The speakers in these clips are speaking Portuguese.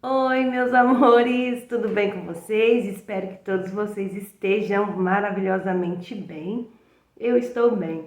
Oi, meus amores, tudo bem com vocês? Espero que todos vocês estejam maravilhosamente bem. Eu estou bem.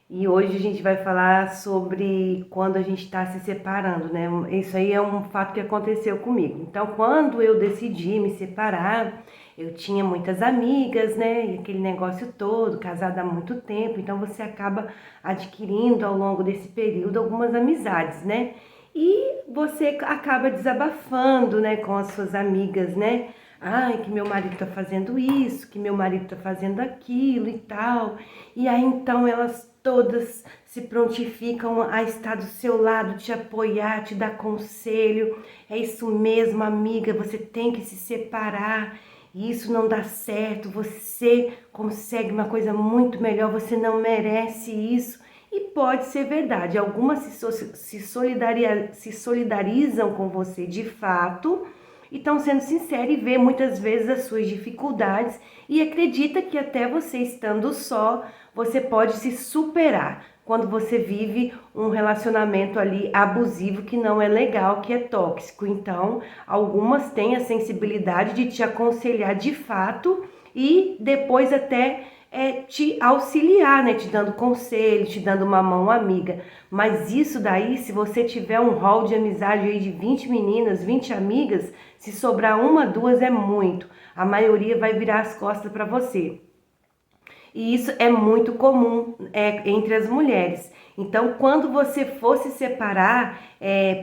E hoje a gente vai falar sobre quando a gente está se separando, né? Isso aí é um fato que aconteceu comigo. Então, quando eu decidi me separar, eu tinha muitas amigas, né? E aquele negócio todo, casada há muito tempo. Então, você acaba adquirindo ao longo desse período algumas amizades, né? E você acaba desabafando, né, com as suas amigas, né? Ai, que meu marido tá fazendo isso, que meu marido tá fazendo aquilo e tal. E aí então elas todas se prontificam a estar do seu lado, te apoiar, te dar conselho. É isso mesmo, amiga, você tem que se separar. Isso não dá certo, você consegue uma coisa muito melhor, você não merece isso. E pode ser verdade, algumas se solidarizam com você de fato e estão sendo sinceras e vê muitas vezes as suas dificuldades e acredita que até você estando só, você pode se superar quando você vive um relacionamento ali abusivo que não é legal, que é tóxico. Então, algumas têm a sensibilidade de te aconselhar de fato e depois até te auxiliar, né? Te dando conselho, te dando uma mão amiga. Mas isso daí, se você tiver um hall de amizade aí de 20 meninas, 20 amigas, se sobrar uma, duas é muito. A maioria vai virar as costas para você. E isso é muito comum entre as mulheres. Então, quando você for se separar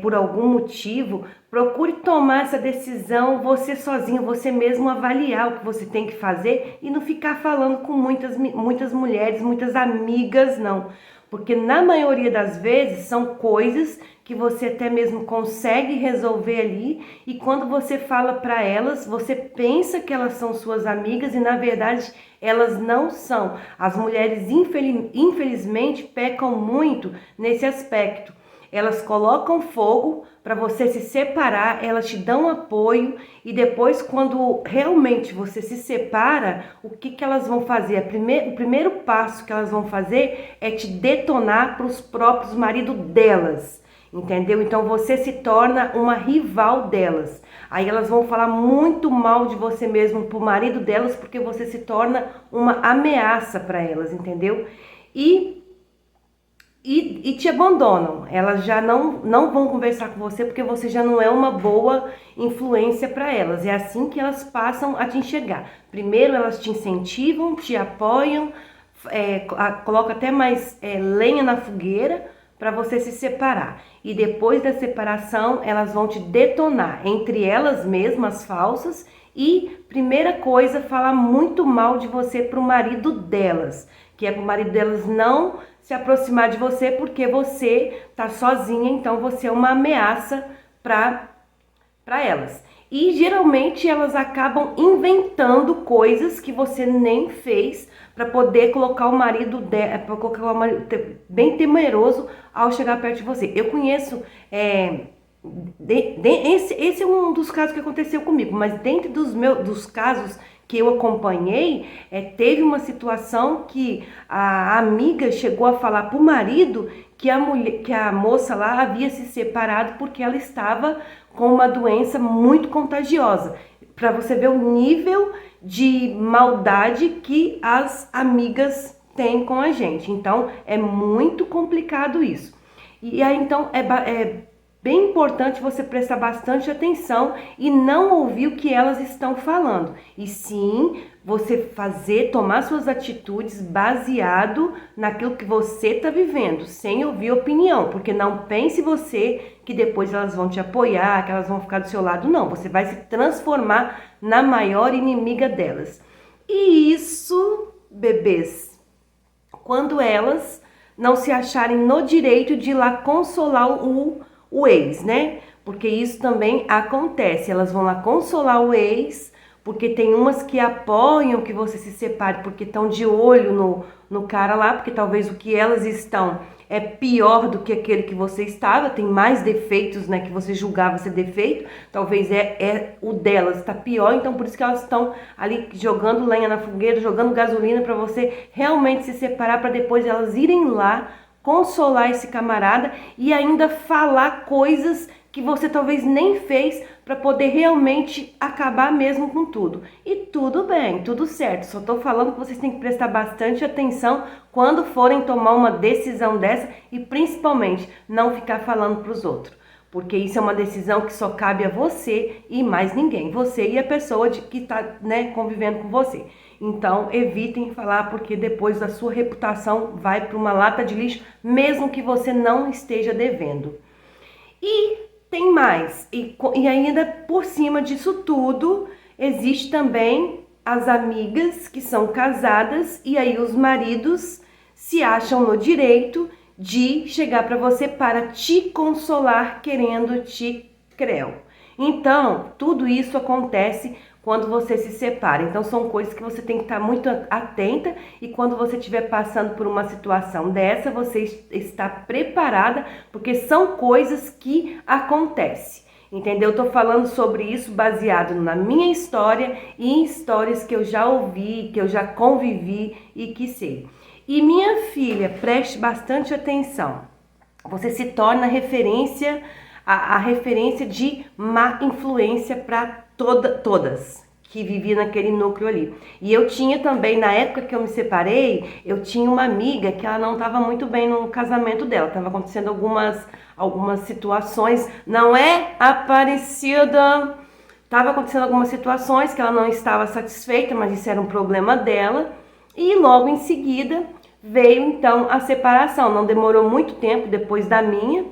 por algum motivo, procure tomar essa decisão você sozinho, você mesmo avaliar o que você tem que fazer e não ficar falando com muitas mulheres, muitas amigas, não. Porque na maioria das vezes são coisas que você até mesmo consegue resolver ali e quando você fala para elas, você pensa que elas são suas amigas e na verdade elas não são. As mulheres infelizmente pecam muito nesse aspecto. Elas colocam fogo para você se separar, elas te dão apoio e depois quando realmente você se separa, o que elas vão fazer? O primeiro passo que elas vão fazer é te detonar para os próprios maridos delas. Entendeu? Então você se torna uma rival delas. Aí elas vão falar muito mal de você mesmo pro marido delas porque você se torna uma ameaça para elas, entendeu? E, e te abandonam. Elas já não vão conversar com você porque você já não é uma boa influência para elas. É assim que elas passam a te enxergar. Primeiro elas te incentivam, te apoiam, coloca até mais lenha na fogueira para você se separar. E depois da separação, elas vão te detonar entre elas mesmas falsas e primeira coisa, falar muito mal de você pro marido delas, que é pro marido delas não se aproximar de você porque você tá sozinha, então você é uma ameaça para elas. E geralmente elas acabam inventando coisas que você nem fez para poder colocar o marido para colocar o marido bem temeroso ao chegar perto de você. Eu conheço esse é um dos casos que aconteceu comigo, mas dentro dos casos que eu acompanhei, teve uma situação que a amiga chegou a falar pro marido que a moça lá havia se separado porque ela estava com uma doença muito contagiosa. Para você ver o nível de maldade que as amigas têm com a gente. Então é muito complicado isso. E aí então é bem importante você prestar bastante atenção e não ouvir o que elas estão falando. E sim, você tomar suas atitudes baseado naquilo que você está vivendo, sem ouvir opinião, porque não pense você que depois elas vão te apoiar, que elas vão ficar do seu lado, não. Você vai se transformar na maior inimiga delas. E isso, bebês, quando elas não se acharem no direito de ir lá consolar o ex, né? Porque isso também acontece. Elas vão lá consolar o ex, porque tem umas que apoiam que você se separe, porque estão de olho no cara lá, porque talvez o que elas estão é pior do que aquele que você estava, tem mais defeitos, né, que você julgava ser defeito, talvez o delas está pior, então por isso que elas estão ali jogando lenha na fogueira, jogando gasolina para você realmente se separar, para depois elas irem lá consolar esse camarada e ainda falar coisas que você talvez nem fez para poder realmente acabar mesmo com tudo. E tudo bem, tudo certo. Só estou falando que vocês têm que prestar bastante atenção quando forem tomar uma decisão dessa e principalmente não ficar falando para os outros. Porque isso é uma decisão que só cabe a você e mais ninguém. Você e a pessoa que está, né, convivendo com você. Então, evitem falar, porque depois a sua reputação vai para uma lata de lixo, mesmo que você não esteja devendo. E tem mais. E ainda por cima disso tudo, existe também as amigas que são casadas e aí os maridos se acham no direito de chegar para você para te consolar, querendo te creu. Então, tudo isso acontece quando você se separa. Então, são coisas que você tem que estar muito atenta e quando você estiver passando por uma situação dessa, você está preparada, porque são coisas que acontecem. Entendeu? Eu tô falando sobre isso baseado na minha história e em histórias que eu já ouvi, que eu já convivi e que sei. E minha filha, preste bastante atenção. Você se torna referência, a referência de má influência para todas que viviam naquele núcleo ali. E eu tinha também, na época que eu me separei, eu tinha uma amiga que ela não estava muito bem no casamento dela. Estava acontecendo algumas situações, não é, Aparecida? Estava acontecendo algumas situações que ela não estava satisfeita, mas isso era um problema dela. E logo em seguida veio então a separação. Não demorou muito tempo depois da minha.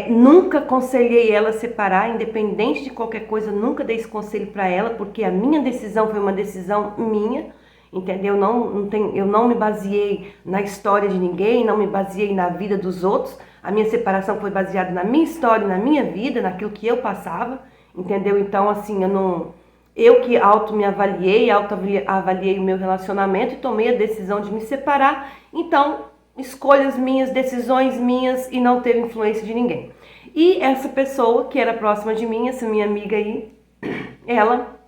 Nunca aconselhei ela a separar, independente de qualquer coisa, nunca dei esse conselho para ela, porque a minha decisão foi uma decisão minha, entendeu? Eu não me baseei na história de ninguém, não me baseei na vida dos outros. A minha separação foi baseada na minha história, na minha vida, naquilo que eu passava, entendeu? Então, assim, eu que me avaliei o meu relacionamento e tomei a decisão de me separar. Então, escolhas minhas, decisões minhas e não teve influência de ninguém. E essa pessoa que era próxima de mim, essa minha amiga aí, ela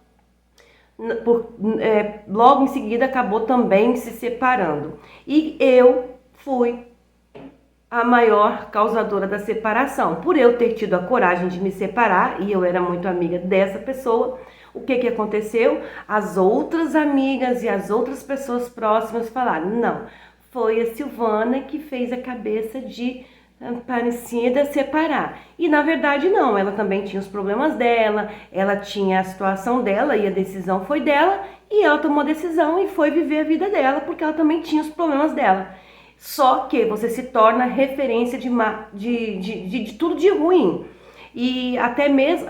logo em seguida acabou também se separando. E eu fui a maior causadora da separação. Por eu ter tido a coragem de me separar, e eu era muito amiga dessa pessoa, o que aconteceu? As outras amigas e as outras pessoas próximas falaram, não, foi a Silvana que fez a cabeça de Aparecida separar. E na verdade não, ela também tinha os problemas dela, ela tinha a situação dela e a decisão foi dela, e ela tomou a decisão e foi viver a vida dela, porque ela também tinha os problemas dela. Só que você se torna referência de tudo de ruim. E até mesmo,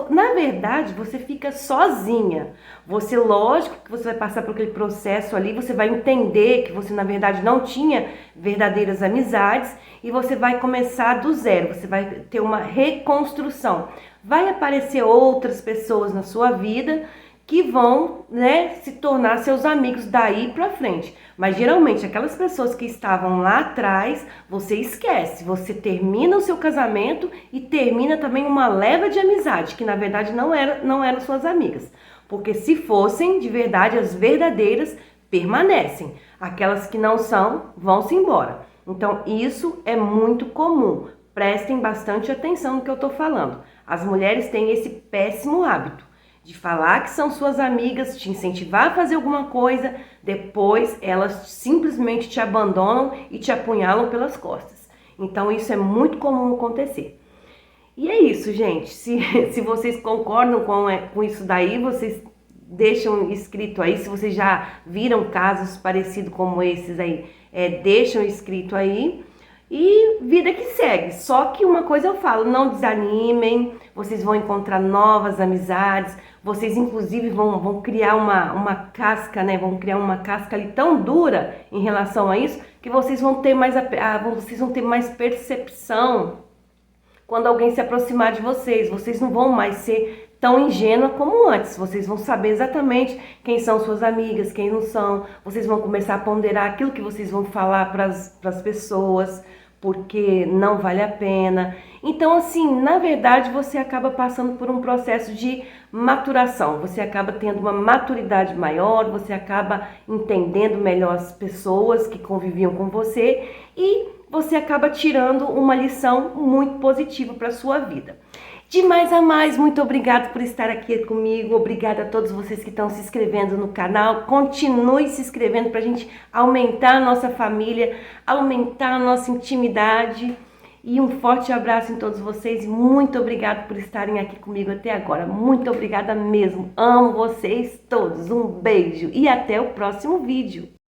na verdade, você fica sozinha. Você, lógico que você vai passar por aquele processo ali, você vai entender que você, na verdade, não tinha verdadeiras amizades e você vai começar do zero, você vai ter uma reconstrução. Vai aparecer outras pessoas na sua vida que vão, né, se tornar seus amigos daí pra frente. Mas geralmente aquelas pessoas que estavam lá atrás, você esquece, você termina o seu casamento e termina também uma leva de amizade, que na verdade não eram suas amigas. Porque se fossem de verdade, as verdadeiras permanecem. Aquelas que não são, vão-se embora. Então isso é muito comum. Prestem bastante atenção no que eu tô falando. As mulheres têm esse péssimo hábito de falar que são suas amigas, te incentivar a fazer alguma coisa, depois elas simplesmente te abandonam e te apunhalam pelas costas. Então isso é muito comum acontecer. E é isso, gente. Se vocês concordam com isso daí, vocês deixam escrito aí. Se vocês já viram casos parecidos como esses aí, deixam escrito aí. E vida que segue. Só que uma coisa eu falo, não desanimem, vocês vão encontrar novas amizades, vocês inclusive vão criar uma casca, né? Vão criar uma casca ali tão dura em relação a isso, que vocês vão ter mais percepção quando alguém se aproximar de vocês. Vocês não vão mais ser tão ingênua como antes. Vocês vão saber exatamente quem são suas amigas, quem não são. Vocês vão começar a ponderar aquilo que vocês vão falar para as pessoas, porque não vale a pena. Então, assim, na verdade, você acaba passando por um processo de maturação. Você acaba tendo uma maturidade maior, você acaba entendendo melhor as pessoas que conviviam com você e você acaba tirando uma lição muito positiva para a sua vida. De mais a mais, muito obrigado por estar aqui comigo, obrigada a todos vocês que estão se inscrevendo no canal, continue se inscrevendo para a gente aumentar a nossa família, aumentar a nossa intimidade, e um forte abraço em todos vocês, muito obrigado por estarem aqui comigo até agora, muito obrigada mesmo, amo vocês todos, um beijo e até o próximo vídeo.